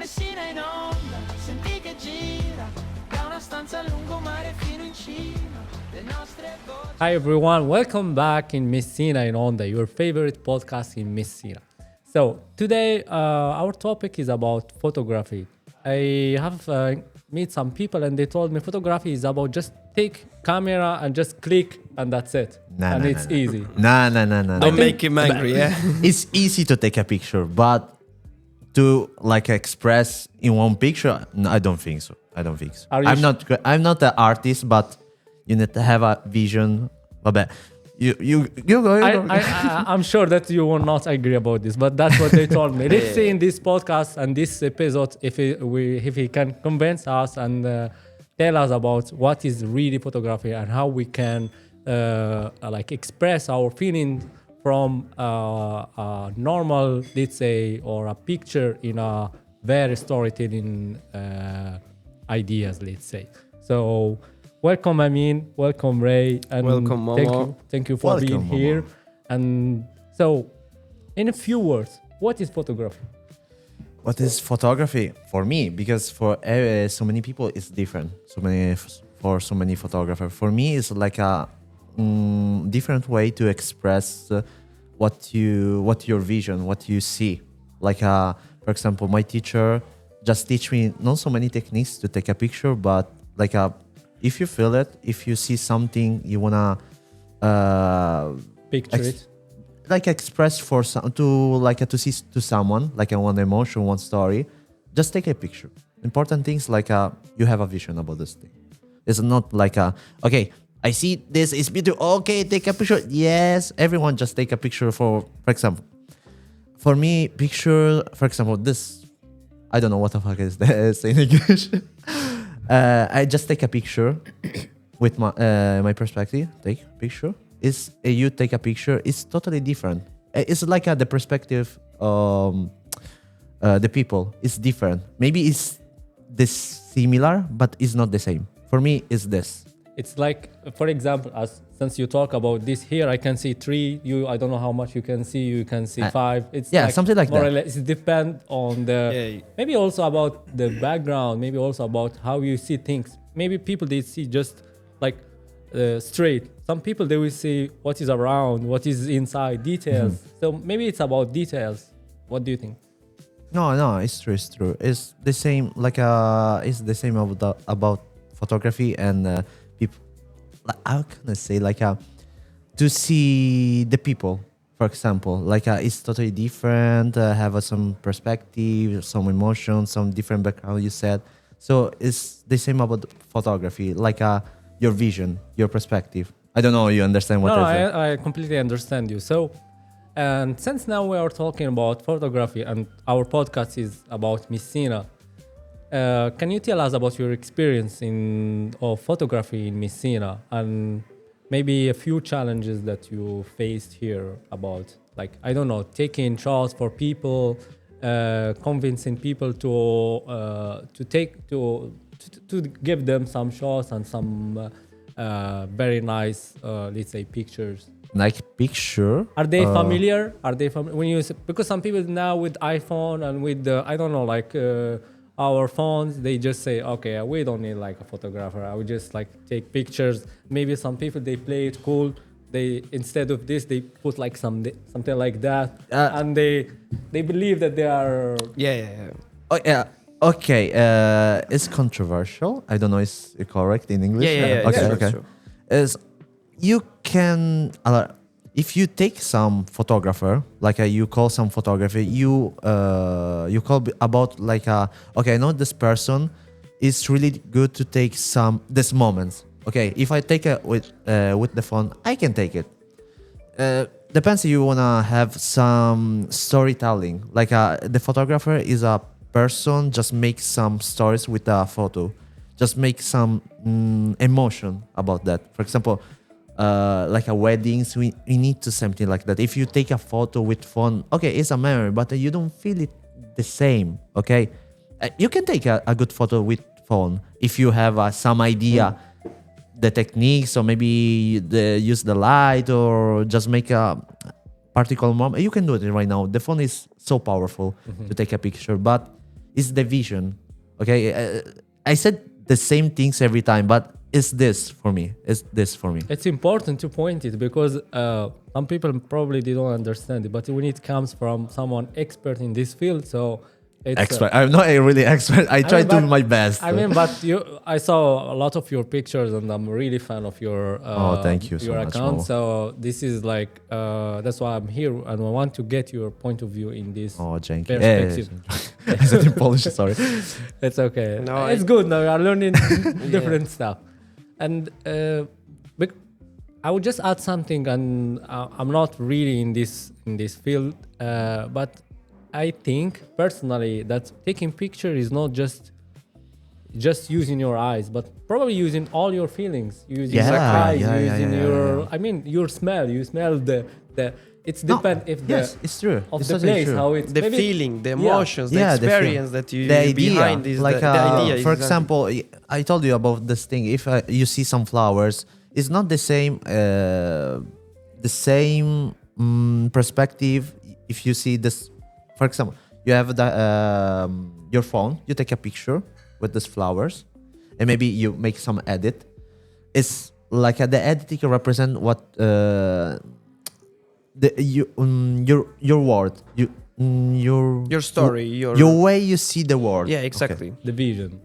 Messina in onda, senti che gira, da una stanza a lungomare fino in cima, le nostre voci. Hi everyone, welcome back in Messina in Onda, your favorite podcast in Messina. So today our topic is about photography. I have met some people and they told me photography is about just take camera and just click and that's it. It's easy. No. Don't make him angry, yeah? It's easy to take a picture, but to like express in one picture, no, I don't think so. Are you I'm not an artist, but you need to have a vision. Vabbè, you go. I'm sure that you will not agree about this, but that's what they told me. Let's see in this podcast and this episode if he can convince us and tell us about what is really photography and how we can like express our feeling from a normal, let's say, or a picture in a very storytelling ideas, let's say. So welcome Amin, welcome Ray, and Welcome, Momo. thank you for Welcome, being here. Momo. And so, in a few words, what is photography? What is photography for me? Because for so many people, it's different. For so many photographers, for me, it's like a different way to express what your vision, what you see. Like, for example, my teacher just teach me not so many techniques to take a picture, but like if you feel it, if you see something you wanna Picture it. like express for some to see to someone like one emotion, one story, just take a picture. Important things like you have a vision about this thing. It's not like okay, I see this is beautiful, okay, take a picture. Yes, everyone just take a picture. For example, for me, picture, for example, this, I don't know what the fuck is this in English. I just take a picture with my perspective. Take picture. Is you take a picture. It's totally different. It's like the perspective. The people is different. Maybe it's this similar, but it's not the same. For me, it's this. It's like, for example, since you talk about this here, I can see 3. I don't know how much you can see. You can see 5. It's yeah, something like more that. Or less, it depends on the maybe also about the background. Maybe also about how you see things. Maybe people they see just like straight. Some people they will see what is around, what is inside, details. Mm-hmm. So maybe it's about details. What do you think? No, it's true. It's the same. Like it's the same about photography and people. Like, how can I say, like to see the people, for example, like it's totally different. Have some perspective, some emotion, some different background. You said so. It's the same about photography, like your vision, your perspective. I don't know. You understand what I said? I completely understand you. So, and since now we are talking about photography and our podcast is about Messina, can you tell us about your experience of photography in Messina and maybe a few challenges that you faced here about, like, I don't know, taking shots for people, convincing people to give them some shots and some very nice, let's say, pictures. Like picture. Are they familiar? When you because some people now with iPhone and with the I don't know like our phones, they just say, okay, we don't need like a photographer. I would just like take pictures. Maybe some people they play it cool. They instead of this they put like something like that, and they believe that they are. Yeah. Oh yeah. Okay. It's controversial. I don't know. Is it correct in English? Yeah. Okay. True. Is you can if you take some photographer, like you call some photographer, you call about like okay, I know this person is really good to take this moments. Okay, if I take it with the phone, I can take it. Depends if you wanna have some storytelling. Like the photographer is a person just make some stories with a photo, just make some emotion about that. For example. Like a weddings, we need to something like that. If you take a photo with phone, okay, it's a memory, but you don't feel it the same. Okay, you can take a good photo with phone if you have some idea, the techniques, or maybe use the light or just make a particular moment. You can do it right now. The phone is so powerful to take a picture, but It's the vision. Okay, I said the same things every time, but it's this for me. It's this for me. It's important to point it because some people probably they don't understand it, but when it comes from someone expert in this field, so it's Expert. I'm not a really expert. I try to do my best. I mean, but I saw a lot of your pictures, and I'm really fan of your thank you so your much, account. Momo. So this is like that's why I'm here, and I want to get your point of view in this Oh, thank you. perspective. Is it in Polish? Sorry. It's okay. No, It's good. Now we are learning different stuff, and I would just add something, and I'm not really in this field, but I think personally that taking picture is not just using your eyes, but probably using all your feelings, using your eyes, using your. I mean, your smell. You smell the. It's depend if the Yes, it's true. of It's the totally place true. how it's The maybe- feeling, the Yeah. emotions, the Yeah, the experience that you the idea, behind is like the idea. for is example, I told you about this thing. If you see some flowers, it's not the same perspective. If you see this, for example, you have your phone, you take a picture with these flowers, and maybe you make some edit. It's like the editing represent what your word, your story, your way you see the world. yeah, Okay. exactly. the vision.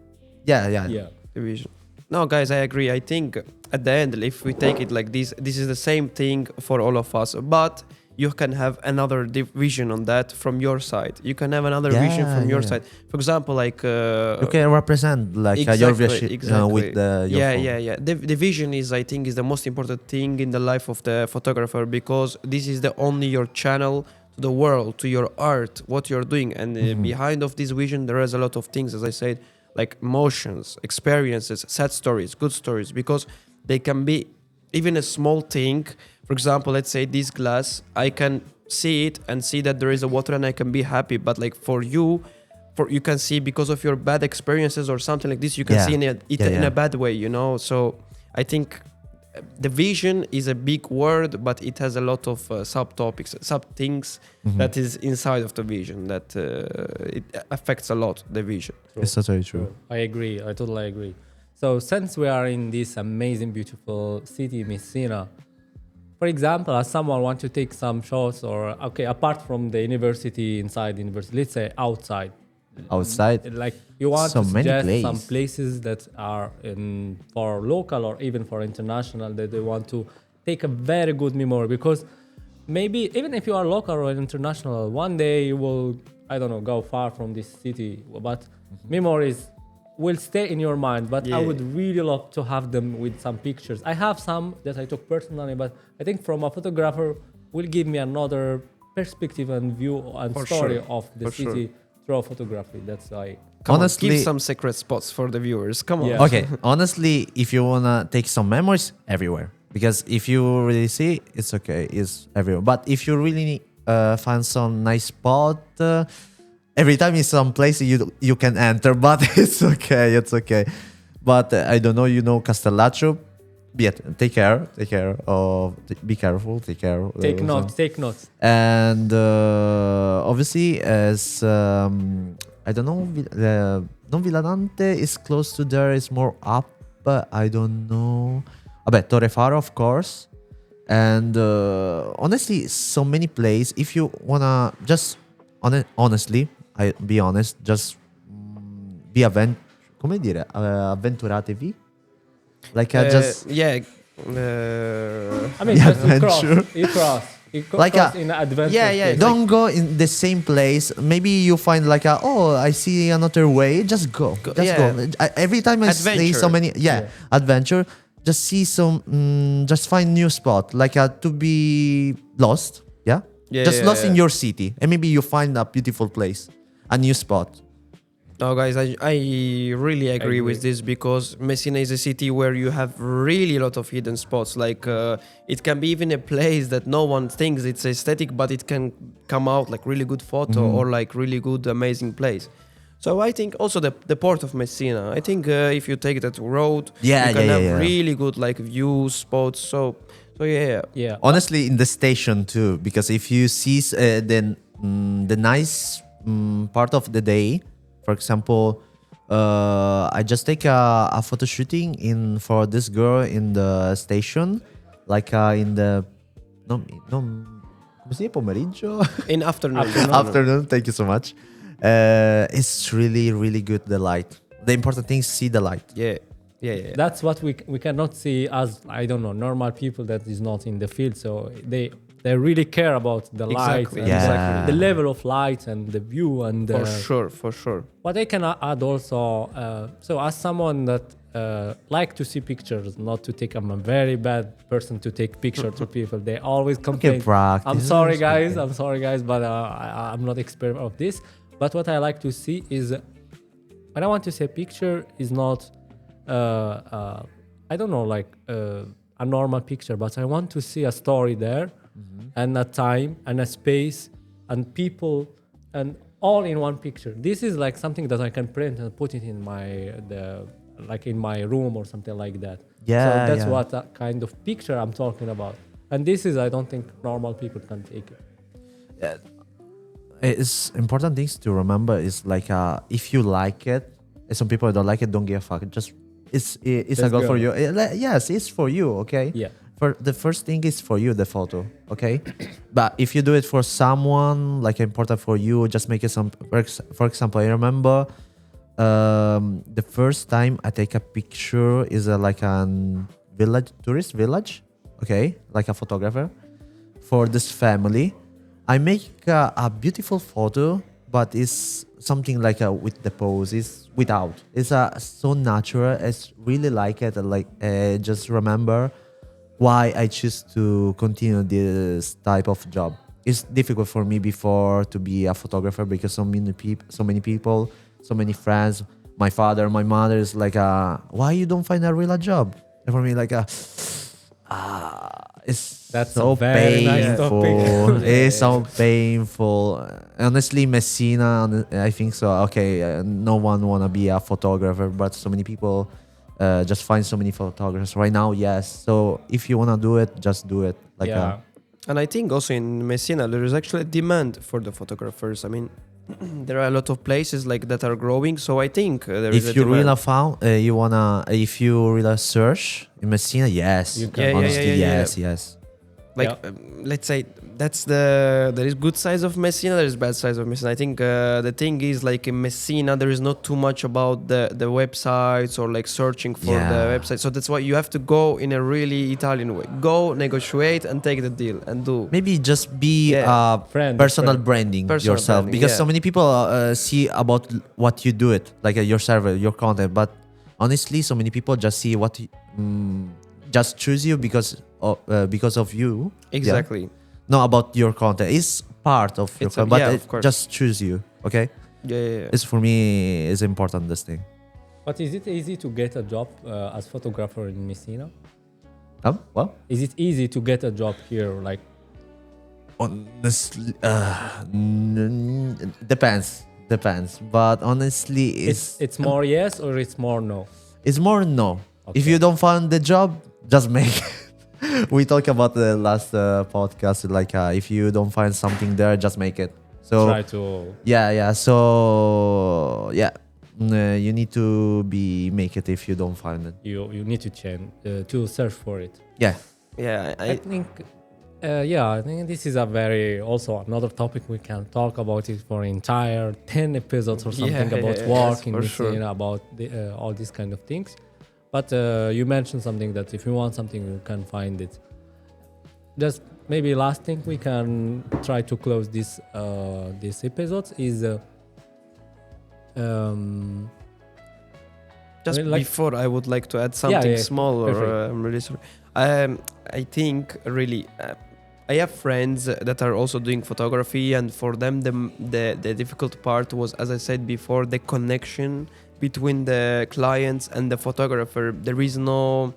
Yeah. The vision. No, guys, I agree. I think at the end, if we take it like this is the same thing for all of us, but you can have another vision on that from your side. You can have another vision from your side. For example, like You can represent like your vision with your phone. yeah. The vision is, I think, is the most important thing in the life of the photographer, because this is the only your channel to the world, to your art, what you're doing, and behind of this vision there is a lot of things, as I said, like emotions, experiences, sad stories, good stories, because they can be even a small thing. For example, let's say this glass, I can see it and see that there is a water and I can be happy, but like for you can see because of your bad experiences or something like this, you can see it in a bad way, you know. So I think the vision is a big word, but it has a lot of subtopics, sub things that is inside of the vision that it affects a lot the vision. It's totally true. I agree. I totally agree. So since we are in this amazing, beautiful city, Messina, for example, as someone want to take some shots, or apart from the university, inside the university, let's say outside, like you want So to many suggest some places. places that are for local or even for international, that they want to take a very good memory, because maybe even if you are local or international, one day you will, I don't know, go far from this city, but memories will stay in your mind. But I would really love to have them with some pictures. I have some that I took personally, but I think from a photographer will give me another perspective and view and For story sure. of the For sure. city through photography. That's why. Come Honestly- on, give some secret spots for the viewers. Come on. Yeah. Okay, honestly, if you wanna take some memories, everywhere. Because if you really see, it's okay, it's everywhere. But if you really find some nice spot, every time is some place you can enter, but it's okay. But I don't know, Castellaccio. Take care of. Be careful. Take care. Take notes. And obviously, as I don't know, non Villadante is close to there. It's more up. I don't know. Torre Faro, of course. And honestly, so many places. If you wanna just honestly, be honest, just be avventuratevi. Like just Yeah. I mean, Yeah, just you cross. You Like cross a- in adventure. Yeah, yeah, place. don't go in the same place. Maybe you find like I see another way. Just go. Just yeah. go. Every time I see so Adventure. many, adventure. Just see some. Just find new spot. Like to be lost. Yeah. Yeah, Just yeah, lost in yeah. your city, and maybe you find a beautiful place, a new spot. No, guys, I really agree with this, because Messina is a city where you have really a lot of hidden spots. Like it can be even a place that no one thinks it's aesthetic, but it can come out like really good photo or like really good, amazing place. So I think also the port of Messina. I think if you take that road, you can have really good like view spots. So yeah. Yeah. Honestly, in the station too, because if you see the nice part of the day, For example, I just take a photo shooting for this girl in the station, like in the no come si dice pomeriggio? In afternoon. Afternoon. Thank you so much. It's really really good, the light. The important thing is see the light. Yeah. That's what we cannot see as, I don't know, normal people that is not in the field. So they really care about the light, Exactly. and Yeah. the level of light and the view. And For sure. what I can add also, so as someone that like to see pictures, not to take, I'm a very bad person to take pictures to people. They always complain. practice. I'm sorry, It's guys. okay. I'm sorry, guys, but I'm not expert of this. But what I like to see is, when I want to see a picture, is not, I don't know, like a normal picture, but I want to see a story there, and a time and a space and people, and all in one picture. This is like something that I can print and put it in like in my room or something like that. Yeah, So that's yeah. what kind of picture I'm talking about. And this is, I don't think normal people can take it. It's important things to remember is like if you like it, and some people don't like it, don't give a fuck. Just it's a Let's goal go. for you. Yes, it's for you. Okay. Yeah. For the first thing is for you, the photo. Okay. But if you do it for someone, like important for you, just make it some. For example, I remember the first time I take a picture is like a tourist village. Okay, like a photographer for this family. I make a beautiful photo, but it's something like with the pose. It's without. It's so natural. It's really like it. Like just remember why I choose to continue this type of job. It's difficult for me before to be a photographer because so many people, so many friends. My father, my mother is like, why you don't find a real job? And for me, like, it's That's so a very nice painful. topic. It's so painful. Honestly, Messina, I think so. Okay, no one wanna be a photographer, but so many people just find so many photographers right now. Yes, so if you wanna do it, just do it. Like, Yeah. And I think also in Messina there is actually a demand for the photographers. I mean, there are a lot of places like that are growing. So I think there is a if you demand. really found, if you really search in Messina, yes, You can. Yeah, honestly, yeah. yes. Like let's say that's there is good sides of Messina, there is bad sides of Messina. I think the thing is like in Messina there is not too much about the websites or like searching for the website, so that's why you have to go in a really Italian way, go negotiate and take the deal and do. Maybe just be Friend, personal friend. branding Personal yourself, branding, because yeah. so many people see about what you do it, like your server, your content, but honestly so many people just see what just choose you because of you. Exactly. Not about your content. It's part of your It's content, but yeah, it of course. just choose you. Okay, Yeah. it's for me is important, this thing. But is it easy to get a job as photographer in Messina? Well, Is it easy to get a job here? Like, honestly, depends. But honestly, it's more yes or it's more no? it's more no. Okay. If you don't find the job, just make it. We talked about the last podcast, like if you don't find something there, just make it. So Try to. yeah. So yeah, you need to make it if you don't find it. You need to change to search for it. Yeah. Yeah, I think. I think this is a also another topic we can talk about it for entire 10 episodes or something about work in for Messina, sure. about all these kind of things. But you mentioned something that if you want something, you can find it. Just maybe last thing we can try to close this episode is just I mean, like- before I would like to add something yeah, small, or perfect. I'm really sorry. I think really I have friends that are also doing photography, and for them the difficult part was, as I said before, the connection between the clients and the photographer. There is no,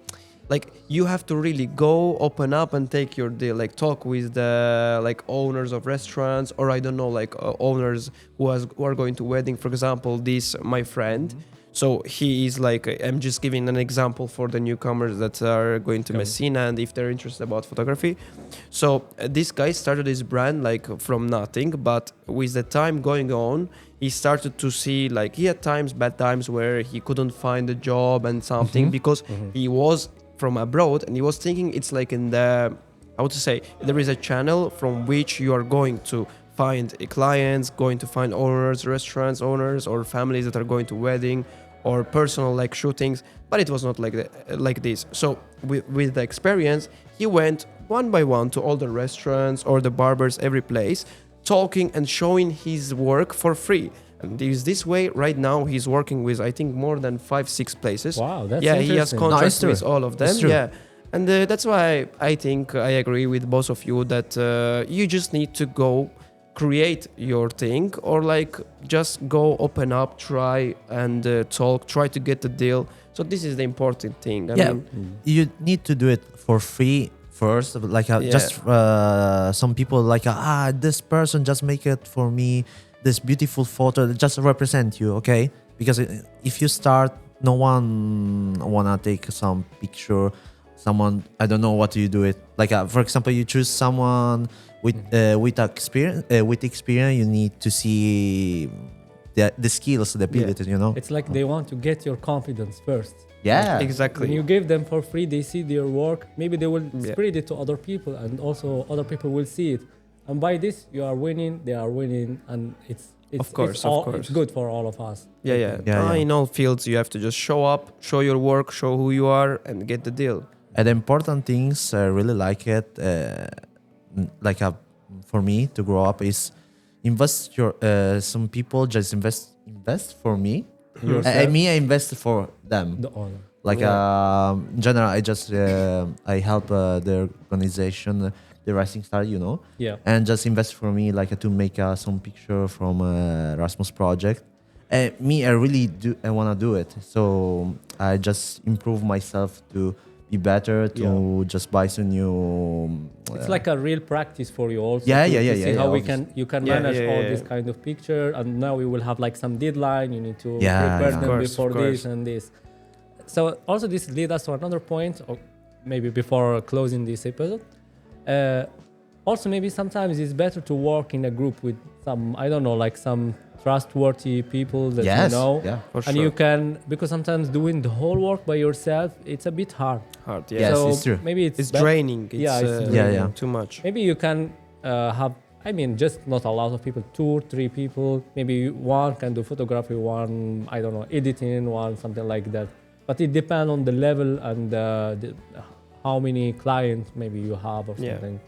like, you have to really go open up and take your deal, like talk with the like owners of restaurants, or I don't know, like owners who are going to wedding, for example, this my friend. So he is like, I'm just giving an example for the newcomers that are going to Okay. Messina and if they're interested about photography. So this guy started his brand like from nothing, but with the time going on, he started to see like he had bad times where he couldn't find a job and something because he was from abroad and he was thinking it's like in the, I would say, there is a channel from which you are going to find clients, going to find owners, restaurants owners, or families that are going to wedding or personal like shootings, but it was not like this. So with the experience, he went one by one to all the restaurants or the barbers, every place, talking and showing his work for free. And this way right now he's working with I think more than 5-6 places. Wow, that's yeah, he has interesting. contracts No, it's with true. all of them. It's true. Yeah, and that's why I think I agree with both of you that you just need to go create your thing, or like just go open up, try and talk, try to get the deal. So this is the important thing. I mean, You need to do it for free first, like just some people like this person just make it for me, this beautiful photo just represent you, okay? Because if you start, no one wanna take some picture, someone, I don't know what you do it like for example, you choose someone with experience, you need to see the skills, the abilities, you know. It's like they want to get your confidence first. Yeah, exactly. When you give them for free, they see their work. Maybe they will spread it to other people, and also other people will see it. And by this, you are winning, they are winning, and it's Of course. it's good for all of us. Yeah. In all fields, you have to just show up, show your work, show who you are, and get the deal. And the important things I really like it for me to grow up is invest your some people just invest for me. Yourself. I invest for them. The honor. Like in general, I just I help the organization, the Rising Star, you know, Yeah. and just invest for me like to make some picture from Erasmus project. And me, I really do. I wanna do it. So I just improve myself to be better, to just buy some new. It's like a real practice for you also. Yeah, to yeah, see yeah, how obviously. you can Yeah, manage yeah, all yeah. this kind of picture, and now you will have like some deadline. You need to Yeah, prepare yeah. them Of course, before of course. this and this. So also this leads us to another point, or maybe before closing this episode. Also, maybe sometimes it's better to work in a group with some, I don't know, like some trustworthy people that Yes, you know. yeah. For And sure. you can, because sometimes doing the whole work by yourself, it's a bit hard. Hard, yeah. Yes, So it's true. maybe it's Draining. It's, Yeah, it's draining. too much. Maybe you can have, I mean, just not a lot of people, 2 or 3 people. Maybe one can do photography, one, I don't know, editing, one, something like that. But it depends on the level and how many clients maybe you have or Yeah. something.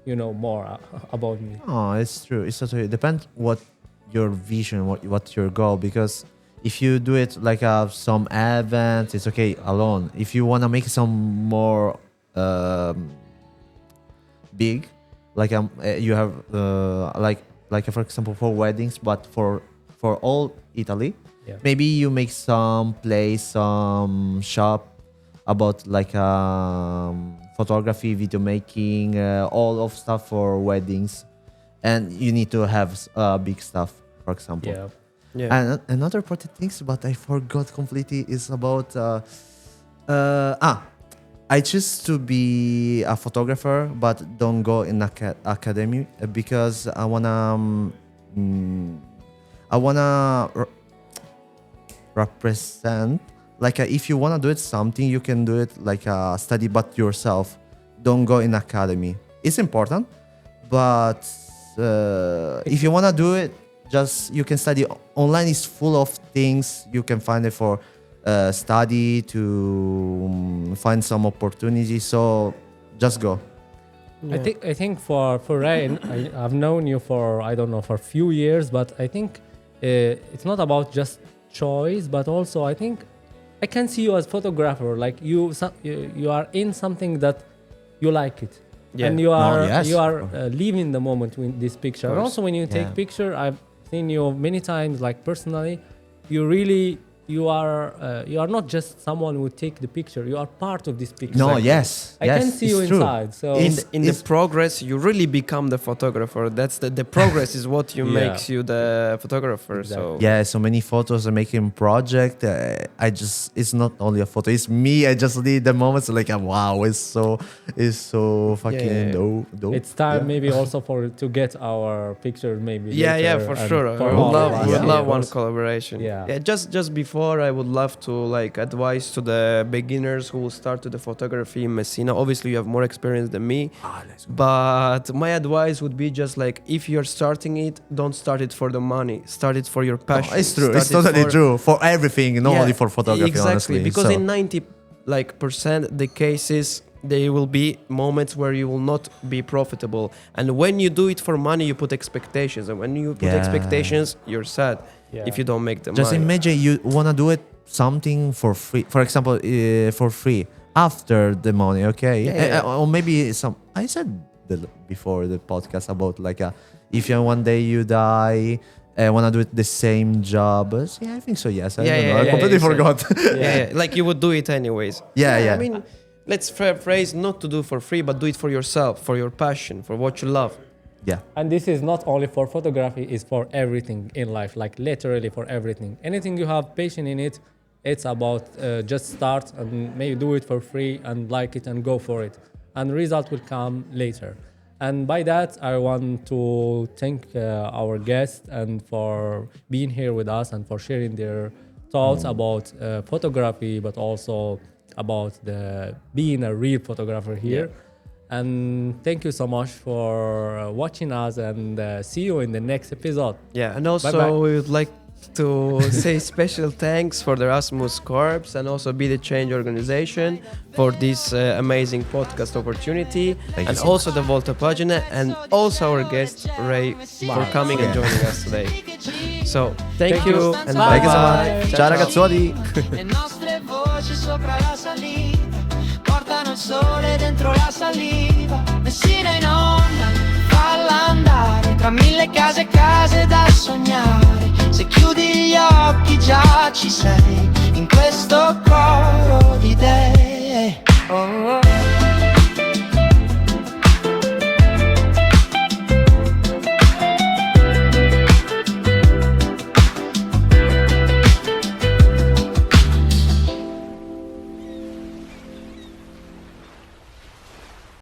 You know more about me. Oh, it's true. It's totally depends what your vision, what your goal. Because if you do it like some events, it's okay alone. If you wanna make some more big, like you have like for example for weddings, but for all Italy, Yeah. maybe you make some place, some shop about like photography, video making, all of stuff for weddings, and you need to have big stuff, for example. Yeah. Yeah. And another important things, but I forgot completely, is about I choose to be a photographer, but don't go in academy because I wanna represent. Like if you wanna do it something, you can do it like study, but yourself. Don't go in academy. It's important, but if you wanna do it, just you can study. Online is full of things you can find it for study to find some opportunities. So just go. I think for Ryan, I've known you for, I don't know, for a few years, but I think it's not about just choice, but also I think I can see you as photographer, like you are in something that you like it, Yeah. and you are yes. living the moment with this picture. And course. also when you take Yeah. picture, I've seen you many times, like personally, you really you are not just someone who take the picture. You are part of this picture. No, yes, I yes, can see it's you true. inside. So In the it's- progress, you really become the photographer. That's the progress is what you Yeah. makes you the photographer. Exactly. So Yeah, so many photos I'm making project. It's not only a photo. It's me. I just need the moments like wow. It's so fucking Yeah. dope. it's time Yeah. maybe also to get our picture maybe. yeah, later for and sure. for I all would of love, us. would Yeah, love of one course. collaboration. Yeah. Just before, I would love to like advise to the beginners who will start to the photography in Messina. Obviously, you have more experience than me, but my advice would be just like if you're starting it, don't start it for the money. Start it for your No, passion. it's true. It's Start it totally for- true for everything, not Yeah, only for photography. exactly, Honestly, because so, in 90 percent the cases there will be moments where you will not be profitable, and when you do it for money you put expectations, and when you put Yeah. expectations you're sad Yeah. if you don't make the just money. imagine you wanna do it something for free. For example, for free after the money. Okay, Yeah. or maybe some. I said before the podcast about like if you one day you die. Wanna do it the same job? Yeah, I think so. Yes, I Yeah, don't know. yeah, I yeah, completely yeah, forgot. yeah, like you would do it anyways. Yeah. I mean, let's phrase not to do for free, but do it for yourself, for your passion, for what you love. Yeah. And this is not only for photography, it's for everything in life, like literally for everything. Anything you have passion in it, it's about just start and maybe do it for free and like it and go for it. And result will come later. And by that, I want to thank our guests and for being here with us and for sharing their thoughts about photography, but also about being a real photographer here. And thank you so much for watching us, and see you in the next episode. Yeah, and also Bye-bye. we would like to say special thanks for the Erasmus Corps and also Be the Change organization for this amazing podcast opportunity, Thank you and so also the Volta Pagina, and also our guest Ray for coming and joining us today. So thank you and Thank you so bye. much. Ciao ragazzuoli. Le nostre voci sopra la salita portano il sole dentro la saliva. Messina in onda, falla andare tra mille case e case da sognare. Se chiudi gli occhi già ci sei in questo coro di idee. Oh, oh.